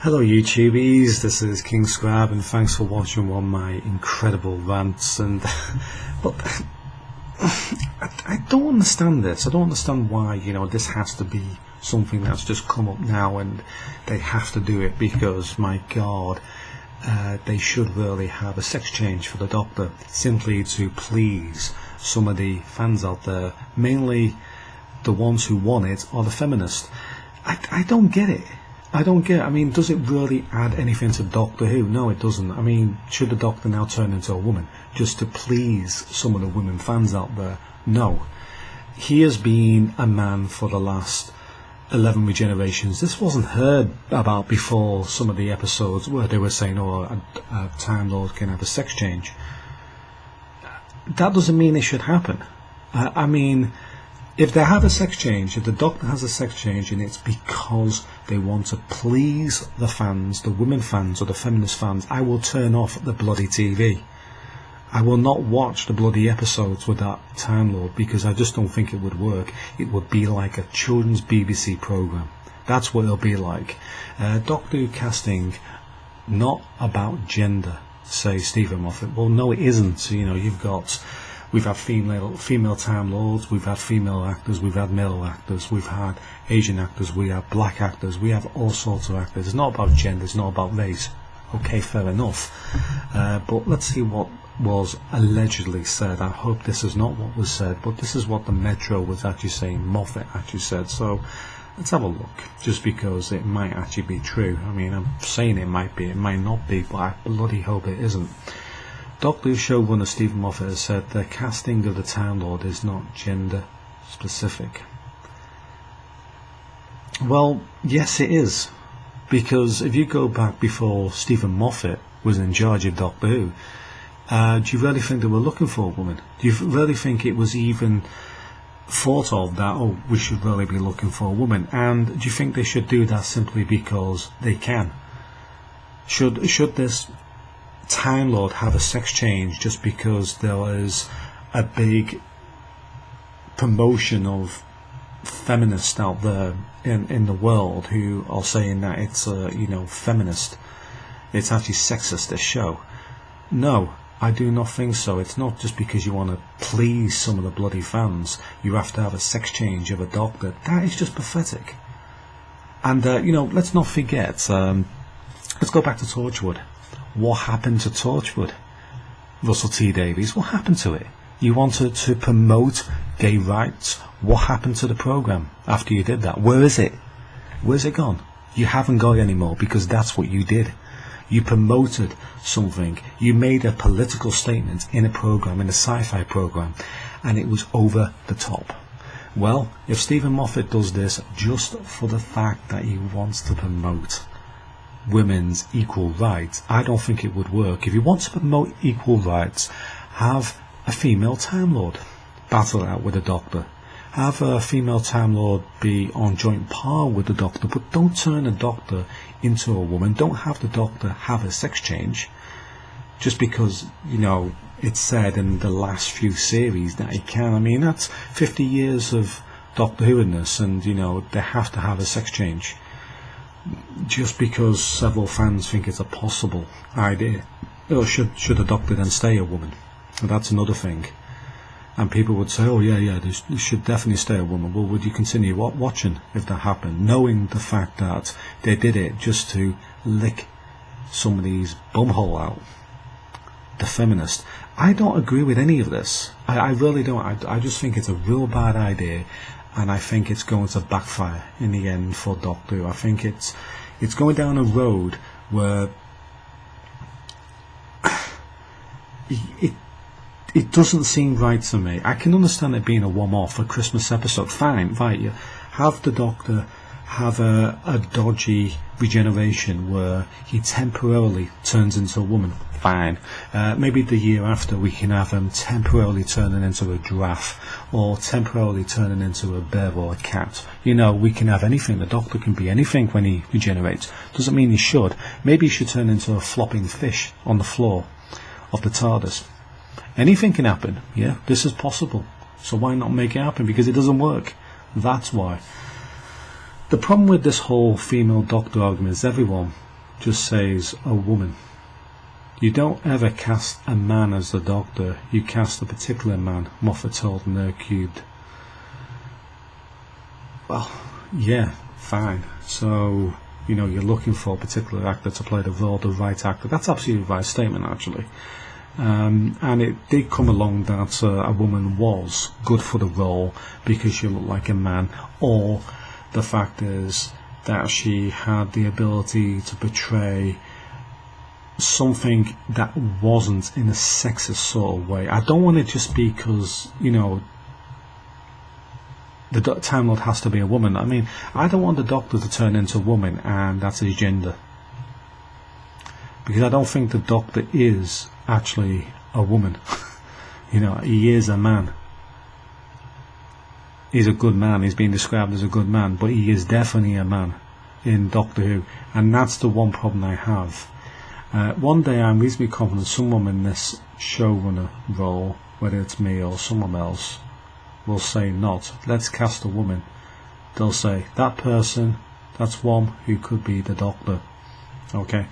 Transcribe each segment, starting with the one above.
Hello YouTubies, this is King Scrab and thanks for watching one of my incredible rants. And but I don't understand this. I don't understand why this has to be something that's just come up now and they have to do it, because my god, they should really have a sex change for the Doctor simply to please some of the fans out there. Mainly the ones who want it are the feminists. I don't get it. I don't get it. I mean, does it really add anything to Doctor Who? No, it doesn't. I mean, should the Doctor now turn into a woman just to please some of the women fans out there? No. He has been a man for the last 11 regenerations. This wasn't heard about before some of the episodes where they were saying, oh, a Time Lord can have a sex change. That doesn't mean it should happen. I mean, if they have a sex change, if the Doctor has a sex change, and it's because they want to please the fans, the women fans or the feminist fans, I will turn off the bloody TV. I will not watch the bloody episodes with that Time Lord, because I just don't think it would work. It would be like a children's BBC programme. That's what it'll be like. Doctor Who casting, not about gender, say Steven Moffat. Well, no, it isn't. We've had female Time Lords, we've had female actors, we've had male actors, we've had Asian actors, we have black actors, we have all sorts of actors. It's not about gender, it's not about race. Okay, fair enough. But let's see what was allegedly said. I hope this is not what was said, but this is what the Metro was actually saying, Moffat actually said. So let's have a look, just because it might actually be true. I mean, I'm saying it might be, it might not be, but I bloody hope it isn't. Doctor Who showrunner Steven Moffat has said the casting of the Time Lord is not gender specific. Well, yes it is, because if you go back before Steven Moffat was in charge of Doctor Who, do you really think they were looking for a woman? Do you really think it was even thought of that, oh, we should really be looking for a woman? And do you think they should do that simply because they can? Should this Time Lord have a sex change just because there is a big promotion of feminists out there in the world who are saying that it's feminist, it's actually sexist, this show? No, I do not think so. It's not just because you want to please some of the bloody fans you have to have a sex change of a Doctor. That is just pathetic. And let's not forget, let's go back to Torchwood. What happened to Torchwood? Russell T Davies, what happened to it? You wanted to promote gay rights. What happened to the programme after you did that? Where is it? Where's it gone? You haven't got it anymore, because that's what you did. You promoted something. You made a political statement in a programme, in a sci-fi programme, and it was over the top. Well, if Steven Moffat does this just for the fact that he wants to promote women's equal rights, I don't think it would work. If you want to promote equal rights, have a female Time Lord battle out with the Doctor. Have a female Time Lord be on joint par with the Doctor, but don't turn the Doctor into a woman. Don't have the Doctor have a sex change just because it's said in the last few series that he can. I mean, that's 50 years of Doctor Who in this, and they have to have a sex change just because several fans think it's a possible idea. Should the Doctor then stay a woman? And that's another thing. And people would say, oh yeah, they should definitely stay a woman. Well, would you continue watching if that happened, knowing the fact that they did it just to lick somebody's bumhole out? The feminist. I don't agree with any of this. I really don't. I just think it's a real bad idea, and I think it's going to backfire in the end for Doctor Who. I think it's going down a road where it doesn't seem right to me. I can understand it being a one-off, a Christmas episode. Fine, right, you have the Doctor have a dodgy regeneration where he temporarily turns into a woman. Fine. Maybe the year after we can have him temporarily turning into a giraffe, or temporarily turning into a bear or a cat. We can have anything. The Doctor can be anything when he regenerates. Doesn't mean he should. Maybe he should turn into a flopping fish on the floor of the TARDIS. Anything can happen. Yeah, this is possible. So why not make it happen? Because it doesn't work. That's why. The problem with this whole female Doctor argument is everyone just says a woman. You don't ever cast a man as the Doctor, you cast a particular man, Moffat told Nerd Cubed. Well, yeah, fine. So, you're looking for a particular actor to play the role, the right actor. That's absolutely the right statement, actually. And it did come along that a woman was good for the role because she looked like a man, or the fact is that she had the ability to portray something that wasn't in a sexist sort of way. I don't want it just because, the Time Lord has to be a woman. I mean, I don't want the Doctor to turn into a woman and that's his gender. Because I don't think the Doctor is actually a woman. He is a man. He's a good man. He's being described as a good man, but he is definitely a man in Doctor Who. And that's the one problem I have. One day I'm reasonably confident someone in this showrunner role, whether it's me or someone else, will say not. Let's cast a woman. They'll say, that person, that's one who could be the Doctor. Okay?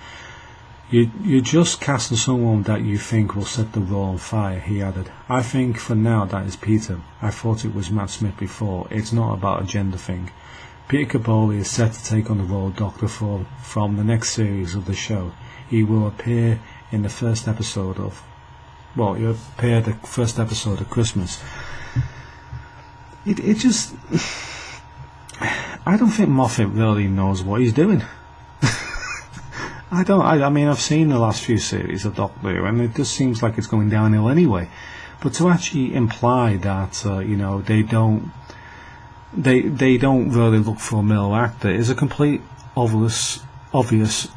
You're just casting someone that you think will set the role on fire, he added. I think for now that is Peter. I thought it was Matt Smith before. It's not about a gender thing. Peter Capaldi is set to take on the role of Doctor from the next series of the show. He will appear in the first episode of Christmas. It just, I don't think Moffat really knows what he's doing. I mean, I've seen the last few series of Doctor Who, and it just seems like it's going downhill anyway. But to actually imply that, they don't really look for a male actor is a complete obvious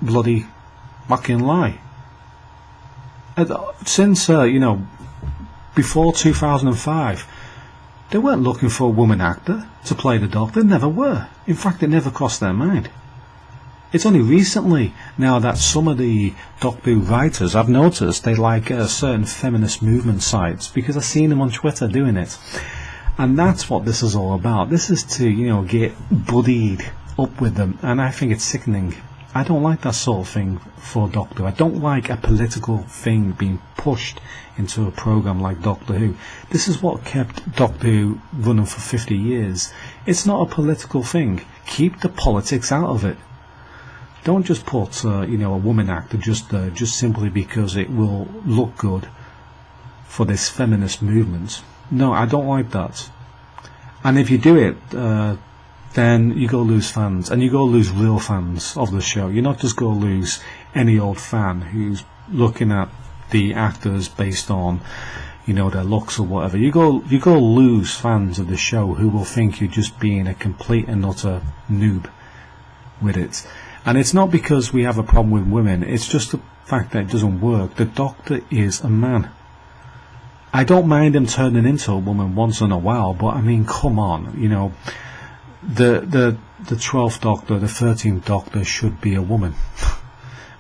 bloody fucking lie. Since before 2005, they weren't looking for a woman actor to play the Doctor. They never were. In fact, it never crossed their mind. It's only recently now that some of the Doctor Who writers, I've noticed, they like certain feminist movement sites because I've seen them on Twitter doing it. And that's what this is all about. This is to, get buddied up with them, and I think it's sickening. I don't like that sort of thing for Doctor Who. I don't like a political thing being pushed into a program like Doctor Who. This is what kept Doctor Who running for 50 years. It's not a political thing. Keep the politics out of it. Don't just put, a woman actor just simply because it will look good for this feminist movement. No, I don't like that. And if you do it, then you go lose fans, and you go lose real fans of the show. You're not just going to lose any old fan who's looking at the actors based on, their looks or whatever. You go lose fans of the show who will think you're just being a complete and utter noob with it. And it's not because we have a problem with women, it's just the fact that it doesn't work. The Doctor is a man. I don't mind him turning into a woman once in a while, but I mean, come on, the 12th Doctor, the 13th Doctor should be a woman.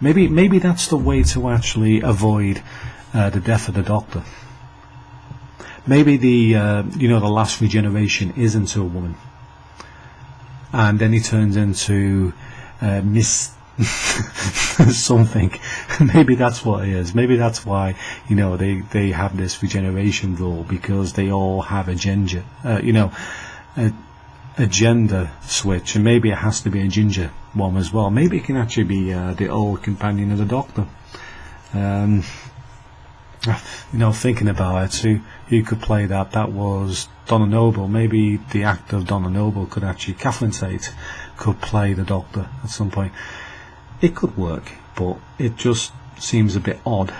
maybe that's the way to actually avoid the death of the Doctor. Maybe the last regeneration is into a woman, and then he turns into Miss something. Maybe that's what it is. Maybe that's why they have this regeneration rule, because they all have a gender, a gender switch, and maybe it has to be a ginger one as well. Maybe it can actually be the old companion of the Doctor. Thinking about it, who could play that? That was Donna Noble. Maybe the actor of Donna Noble could actually, Catherine Tate, could play the Doctor at some point. It could work, but it just seems a bit odd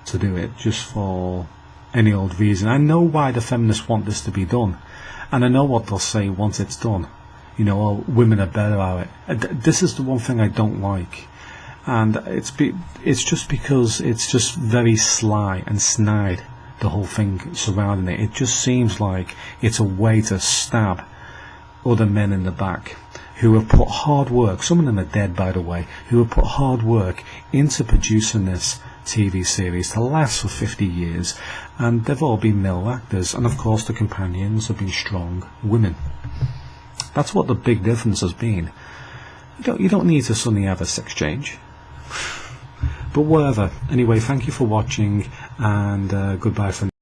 to do it just for any old reason. I know why the feminists want this to be done, and I know what they'll say once it's done. Women are better at it. This is the one thing I don't like. And it's just because it's just very sly and snide, the whole thing surrounding it. It just seems like it's a way to stab other men in the back who have put hard work, some of them are dead by the way, who have put hard work into producing this TV series to last for 50 years, and they've all been male actors, and of course the companions have been strong women. That's what the big difference has been. You don't need to suddenly have a sex change. But whatever. Anyway, thank you for watching, and goodbye for now.